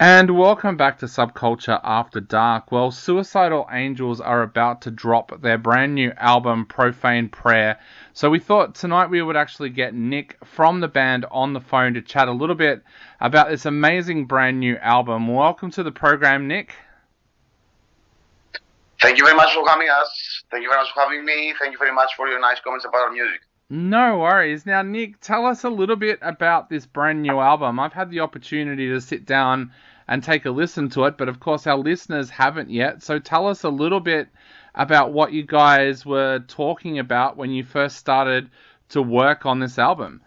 And welcome back to Subculture After Dark. Well, Suicidal Angels are about to drop their brand new album, Profane Prayer. So we thought tonight we would actually get Nick from the band on the phone to chat a little bit about this amazing brand new album. Welcome to the program, Nick. Thank you very much for having us. Thank you very much for having me. Thank you very much for your nice comments about our music. No worries. Now, Nick, tell us a little bit about this brand new album. I've had the opportunity to sit down and take a listen to it, but of course our listeners haven't yet. So tell us a little bit about what you guys were talking about when you first started to work on this album.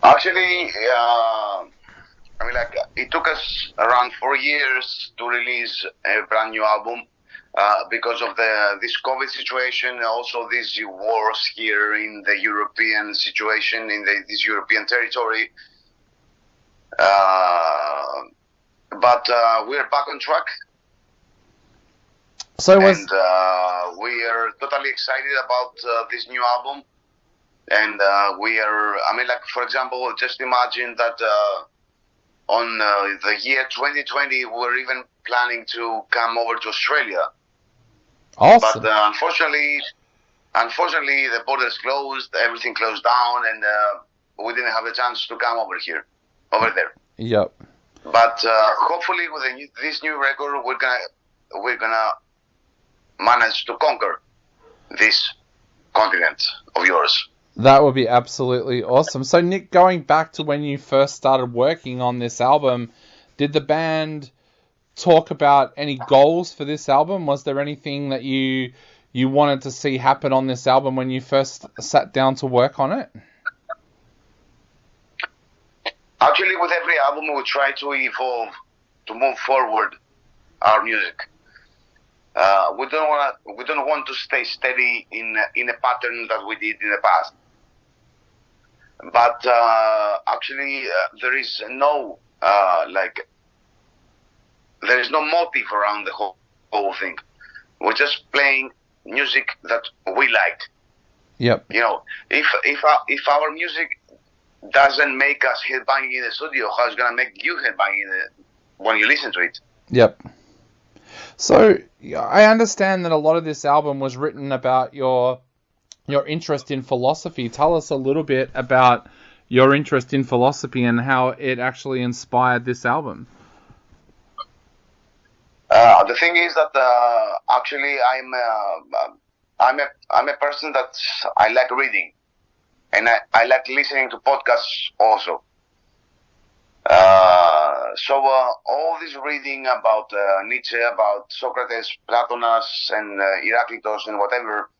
Actually, it took us around 4 years to release a brand new album because of this COVID situation, also these wars here in the European situation, in this European territory. But we're back on track. And we are totally excited about this new album. And for example, just imagine that on the year 2020, we're even planning to come over to Australia. Awesome. But unfortunately, the borders closed, everything closed down, and we didn't have a chance to come over there. Yep. But hopefully, with this new record, we're gonna manage to conquer this continent of yours. That would be absolutely awesome. So, Nick, going back to when you first started working on this album, did the band talk about any goals for this album? Was there anything that you wanted to see happen on this album when you first sat down to work on it? Actually, with every album, we try to evolve, to move forward our music. We don't want to stay steady in a pattern that we did in the past. But there is no motive around the whole thing. We're just playing music that we like. Yep. You know, if our music doesn't make us headbanging in the studio, how it's gonna make you headbanging when you listen to it? Yep. So I understand that a lot of this album was written about your interest in philosophy. Tell us a little bit about your interest in philosophy and how it actually inspired this album. The thing is that actually I'm a person that I like reading, and I like listening to podcasts also. So all this reading about Nietzsche, about Socrates, Platonas, and Heraclitus, and whatever,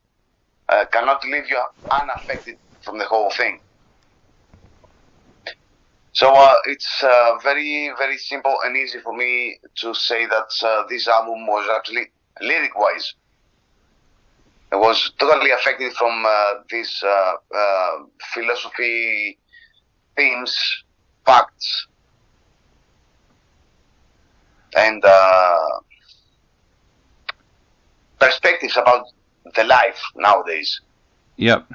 cannot leave you unaffected from the whole thing. So it's very, very simple and easy for me to say that this album was actually, lyric-wise, it was totally affected from these philosophy themes, facts, and perspectives about the life nowadays. Yep.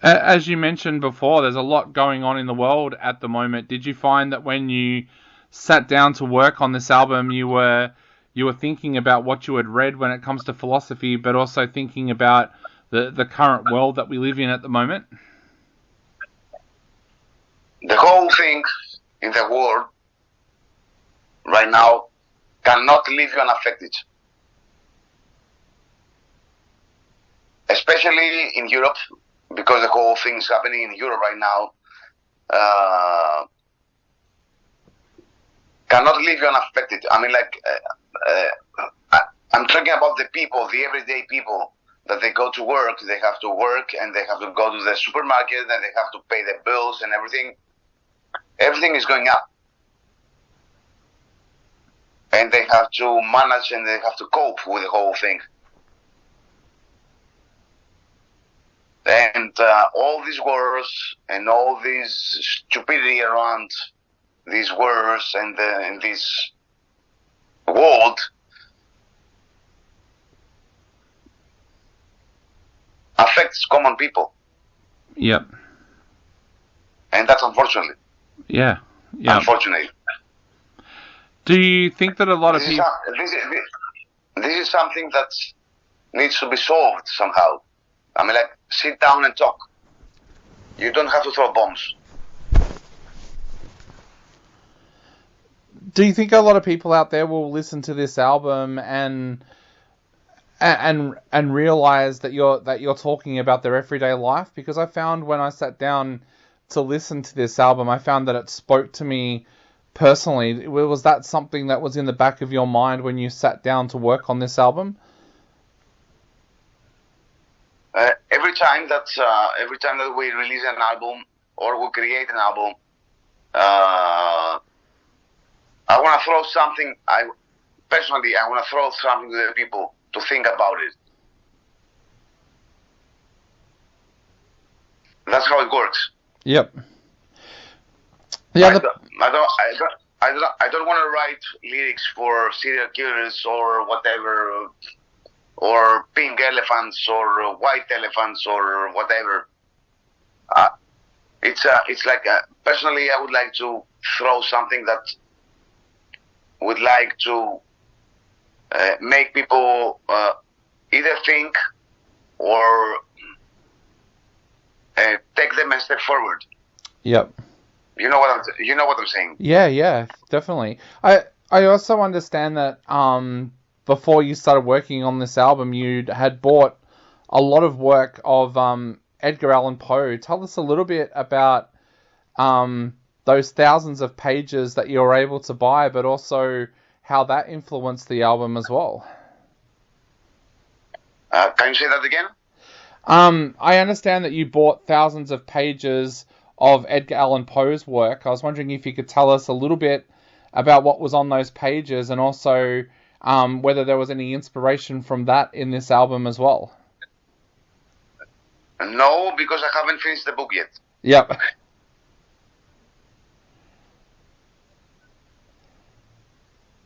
As you mentioned before, there's a lot going on in the world at the moment. Did you find that when you sat down to work on this album, you were thinking about what you had read when it comes to philosophy, but also thinking about the current world that we live in at the moment? The whole thing in the world right now cannot leave you unaffected. Especially in Europe, because the whole thing is happening in Europe right now, cannot leave you unaffected. I mean, I'm talking about the people, the everyday people, that they go to work, they have to work, and they have to go to the supermarket, and they have to pay the bills and everything. Everything is going up. And they have to manage and they have to cope with the whole thing. And all these wars and all this stupidity around these wars and in this world affects common people. Yep. And that's unfortunately. Yeah. Yeah. Unfortunately. Do you think that a lot of people... This is something that needs to be solved somehow. I mean, like, sit down and talk. You don't have to throw bombs. Do you think a lot of people out there will listen to this album and realize that you're talking about their everyday life? Because I found when I sat down to listen to this album, I found that it spoke to me personally. Was that something that was in the back of your mind when you sat down to work on this album? Every time that we release an album or we create an album, I want to throw something. I want to throw something to the people to think about it. That's how it works. Yep. Yeah. I don't want to write lyrics for serial killers or whatever, or pink elephants or white elephants or whatever. It's like personally, I would like to throw something that would like to make people either think or take them a step forward. Yep. You know what I'm saying? Yeah, definitely. I also understand that before you started working on this album, you had bought a lot of work of Edgar Allan Poe. Tell us a little bit about those thousands of pages that you were able to buy, but also how that influenced the album as well. Can you say that again? I understand that you bought thousands of pages of Edgar Allan Poe's work. I was wondering if you could tell us a little bit about what was on those pages, and also whether there was any inspiration from that in this album as well. No, because I haven't finished the book yet. Yep.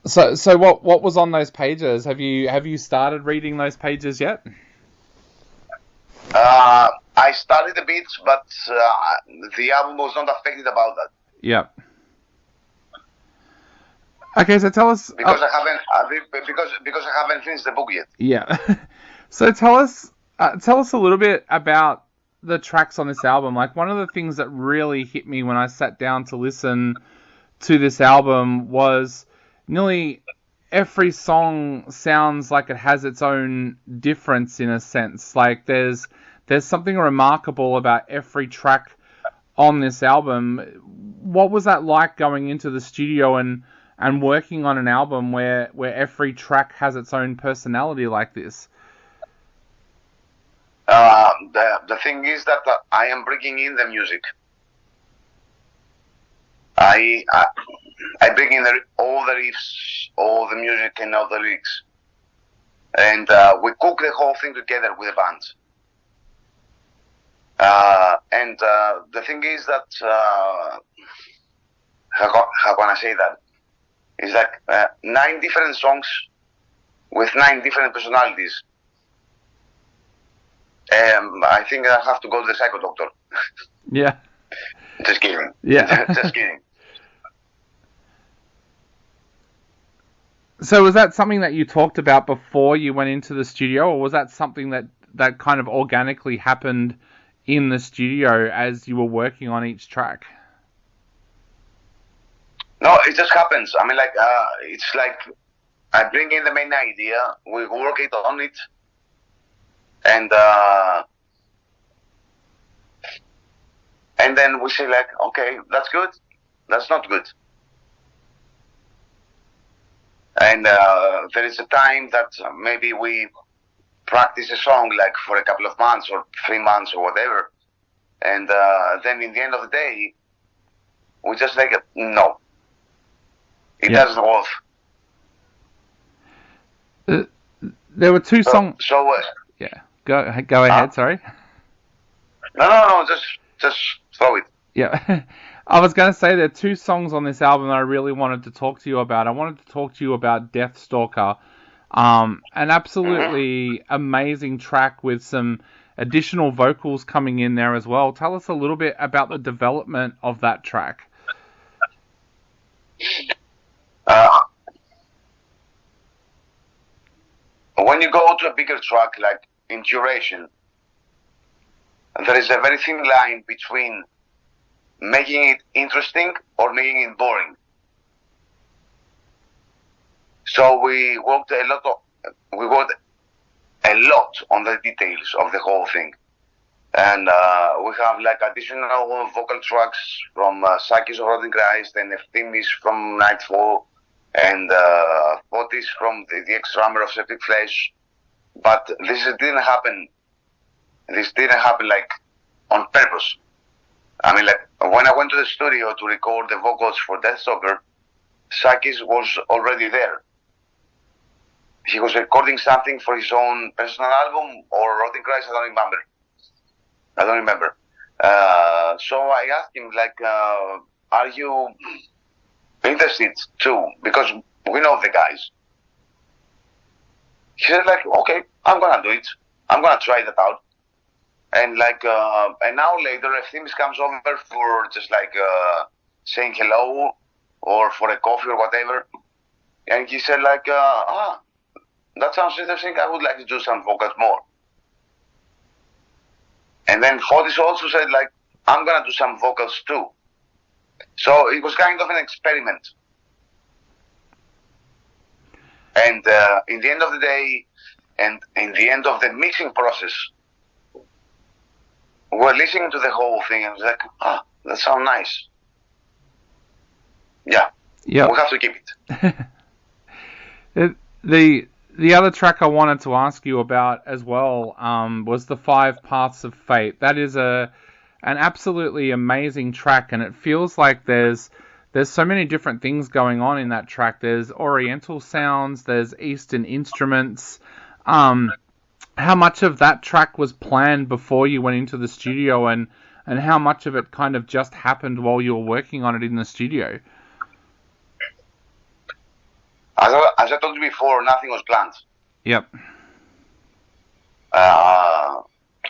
So what was on those pages? Have you started reading those pages yet? I started a bit, but the album was not affected about that. Yep. Okay, so tell us because I haven't finished the book yet. Yeah. So tell us a little bit about the tracks on this album. Like, one of the things that really hit me when I sat down to listen to this album was nearly every song sounds like it has its own difference in a sense. Like, there's something remarkable about every track on this album. What was that like going into the studio and working on an album where every track has its own personality like this? The thing is that I am bringing in the music. I bring in all the riffs, all the music, and all the lyrics, and we cook the whole thing together with the band. And the thing is that how can I say that? It's like 9 different songs with 9 different personalities. I think I have to go to the psycho doctor. Yeah. Just kidding. Yeah. Just kidding. So was that something that you talked about before you went into the studio, or was that something that kind of organically happened in the studio as you were working on each track? No, it just happens. I mean, like, it's like I bring in the main idea, we work it on it, and then we say, like, okay, that's good, that's not good. And there is a time that maybe we practice a song like for a couple of months or 3 months or whatever, and then in the end of the day, we just like, no, it doesn't work. There were 2 songs. So yeah, go ahead. Sorry. No, just throw it. Yeah. I was going to say there are 2 songs on this album that I really wanted to talk to you about. I wanted to talk to you about Deathstalker, an absolutely amazing track with some additional vocals coming in there as well. Tell us a little bit about the development of that track. Uh, when you go to a bigger track, like in duration, there is a very thin line between making it interesting or making it boring. So we worked a lot on the details of the whole thing. And we have like additional vocal tracks from Sakis of Rotting Christ and Eftimis from Nightfall and Fotis from the ex-drummer of Septic Flesh. But this didn't happen. This didn't happen like on purpose. I mean, like when I went to the studio to record the vocals for Deathstalker, Sakis was already there. He was recording something for his own personal album or Rotting Christ, I don't remember. So I asked him, like, are you interested too? Because we know the guys. He said, like, okay, I'm gonna do it. I'm gonna try that out. And like an hour later, Eftimis comes over for just like saying hello or for a coffee or whatever. And he said, like, that sounds interesting. I would like to do some vocals more. And then Fotis also said, like, I'm going to do some vocals too. So it was kind of an experiment. And in the end of the day, and in the end of the mixing process, we were listening to the whole thing and was like, that sounds nice. Yeah. Yeah. We have to keep it. The other track I wanted to ask you about as well was the 5 Paths of Fate. That is an absolutely amazing track, and it feels like there's so many different things going on in that track. There's Oriental sounds, there's Eastern instruments. How much of that track was planned before you went into the studio, and how much of it kind of just happened while you were working on it in the studio? As I told you before, nothing was planned. Yep.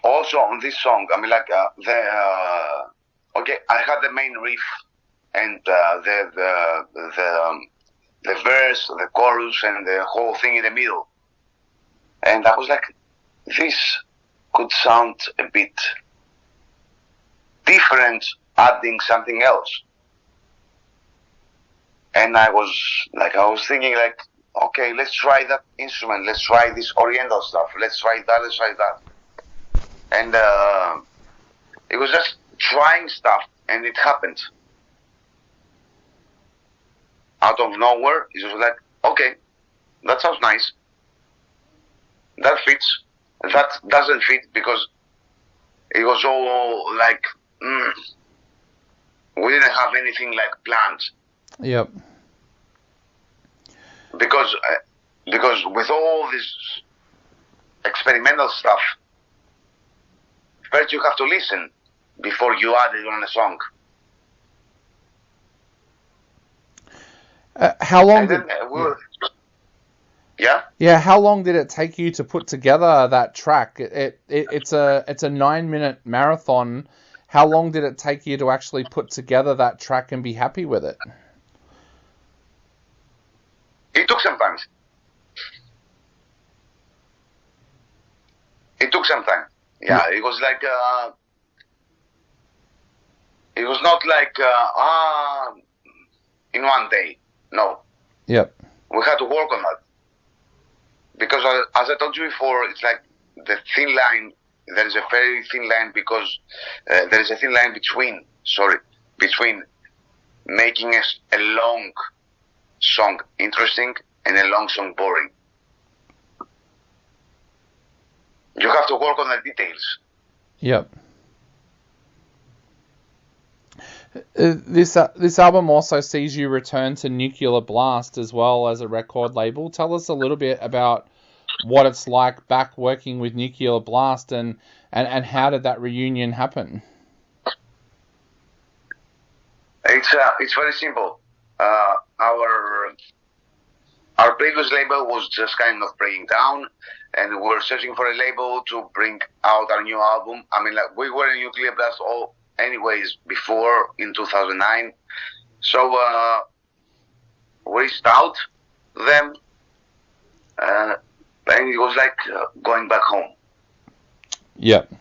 Also on this song, I mean, like okay, I had the main riff and the verse, the chorus, and the whole thing in the middle, and I was like, this could sound a bit different, adding something else. And I was thinking, like, okay, let's try that instrument, let's try this Oriental stuff, let's try that. And it was just trying stuff, and it happened. Out of nowhere, it was like, okay, that sounds nice. That fits. That doesn't fit because it was all like, we didn't have anything like planned. Yep. Because with all this experimental stuff, first you have to listen before you add it on a song. How long did? Yeah. Yeah. How long did it take you to put together that track? It's a 9-minute marathon. How long did it take you to actually put together that track and be happy with it? It took some time. Yeah, it was like it was not like in one day. No. Yep. We had to work on that because, as I told you before, it's like the thin line. There is a very thin line because there is a thin line between making a long song interesting and a long song boring. You have to work on the details. Yep. This album also sees you return to Nuclear Blast as well as a record label. Tell us a little bit about what it's like back working with Nuclear Blast and how did that reunion happen? It's very simple. Our previous label was just kind of breaking down, and we were searching for a label to bring out our new album. I mean, like, we were in Nuclear Blast anyways before in 2009. So reached out to them, and it was like going back home. Yep.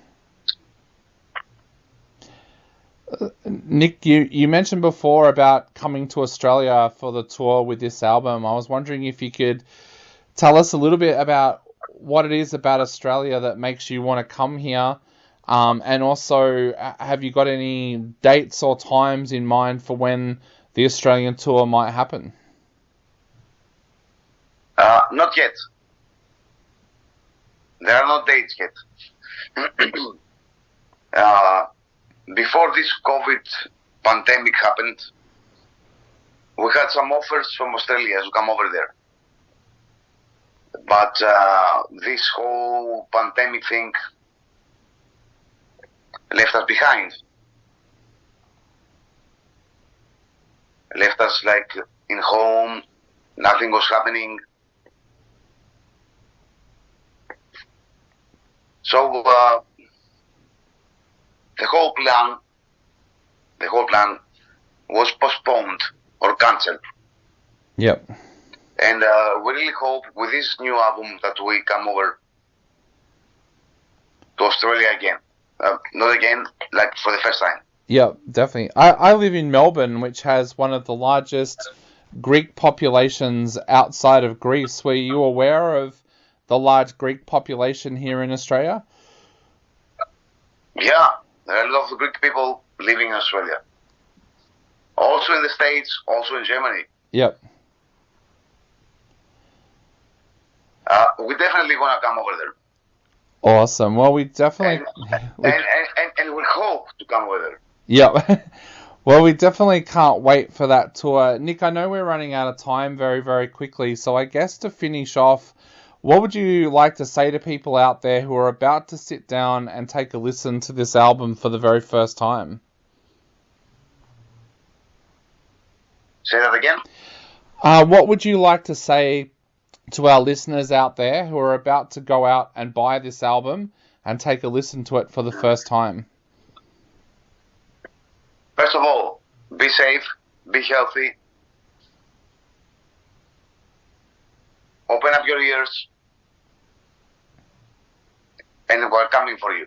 Nick, you mentioned before about coming to Australia for the tour with this album. I was wondering if you could tell us a little bit about what it is about Australia that makes you want to come here, and also have you got any dates or times in mind for when the Australian tour might happen? Not yet. There are no dates yet. Before this COVID pandemic happened, we had some offers from Australia to come over there. But this whole pandemic thing left us behind. Left us like in home, nothing was happening. So the whole plan was postponed or cancelled. Yep. And we really hope with this new album that we come over to Australia again. Not again, like for the first time. Yeah, definitely. I live in Melbourne, which has one of the largest Greek populations outside of Greece. Were you aware of the large Greek population here in Australia? Yeah, there are a lot of Greek people living in Australia. Also in the States, also in Germany. Yep. We definitely want to come over there. Awesome. Well, we definitely... And we hope to come over there. Yep. Well, we definitely can't wait for that tour. Nick, I know we're running out of time very, very quickly, so I guess to finish off, what would you like to say to people out there who are about to sit down and take a listen to this album for the very first time? Say that again? What would you like to say to our listeners out there who are about to go out and buy this album and take a listen to it for the first time? First of all, be safe, be healthy, open up your ears, and we're coming for you.